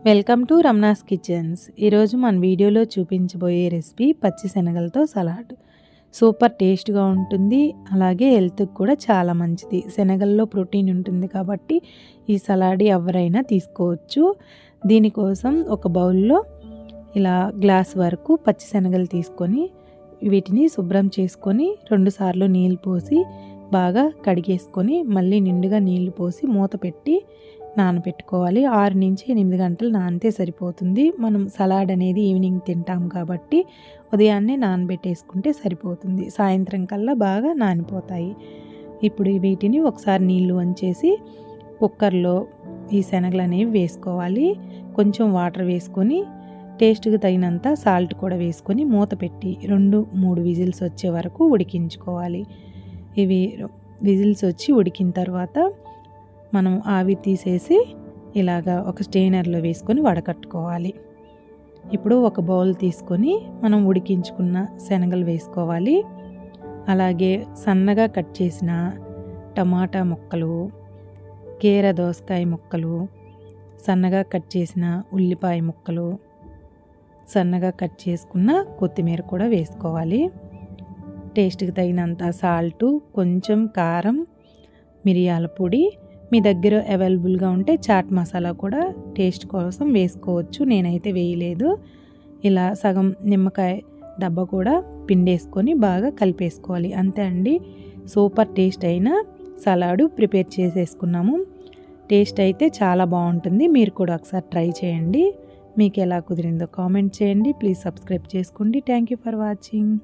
Welcome to Ramana's kitchens. ఈరోజు మన వీడియోలో చూపించబోయే రెసిపీ పచ్చి శనగలతో సలాడ్. సూపర్ టేస్ట్గా ఉంటుంది, అలాగే హెల్త్కి కూడా చాలా మంచిది. శనగల్లో ప్రోటీన్ ఉంటుంది కాబట్టి ఈ సలాడ్ ఎవరైనా తీసుకోవచ్చు. దీనికోసం ఒక బౌల్లో ఇలా గ్లాస్ వరకు పచ్చి శనగలు తీసుకొని వీటిని శుభ్రం చేసుకొని 2 సార్లు నీళ్ళు పోసి బాగా కడిగేసుకొని మళ్ళీ నిండుగా నీళ్లు పోసి మూత పెట్టి నానబెట్టుకోవాలి. 6 నుంచి 8 గంటలు నానితే సరిపోతుంది. మనం సలాడ్ అనేది ఈవినింగ్ తింటాం కాబట్టి ఉదయాన్నే నానబెట్టేసుకుంటే సరిపోతుంది. సాయంత్రం కల్లా బాగా నానిపోతాయి. ఇప్పుడు వీటిని ఒకసారి నీళ్లు వంచేసి కుక్కర్లో ఈ శనగలు అనేవి వేసుకోవాలి. కొంచెం వాటర్ వేసుకొని టేస్ట్కి తగినంత సాల్ట్ కూడా వేసుకొని మూత పెట్టి 2-3 విజిల్స్ వచ్చే వరకు ఉడికించుకోవాలి. ఇవి విజిల్స్ వచ్చి ఉడికిన తర్వాత మనం ఆవిరి తీసేసి ఇలాగా ఒక స్టెయినర్లో వేసుకొని వడకట్టుకోవాలి. ఇప్పుడు ఒక బౌల్ తీసుకొని మనం ఉడికించుకున్న శనగలు వేసుకోవాలి. అలాగే సన్నగా కట్ చేసిన టమాటా ముక్కలు, కీర దోసకాయ ముక్కలు, సన్నగా కట్ చేసిన ఉల్లిపాయ ముక్కలు, సన్నగా కట్ చేసుకున్న కొత్తిమీర కూడా వేసుకోవాలి. టేస్ట్కి తగినంత సాల్టు, కొంచెం కారం, మిరియాల పొడి, మీ దగ్గర అవైలబుల్గా ఉంటే చాట్ మసాలా కూడా టేస్ట్ కోసం వేసుకోవచ్చు. నేనైతే వేయలేదు. ఇలా సగం నిమ్మకాయ దెబ్బ కూడా పిండేసుకొని బాగా కలిపేసుకోవాలి. అంతే అండి, సూపర్ టేస్ట్ అయిన సలాడు ప్రిపేర్ చేసేసుకున్నాము. టేస్ట్ అయితే చాలా బాగుంటుంది. మీరు కూడా ఒకసారి ట్రై చేయండి. మీకు ఎలా కుదిరిందో కామెంట్ చేయండి. ప్లీజ్ సబ్స్క్రైబ్ చేసుకోండి. Thank you for watching.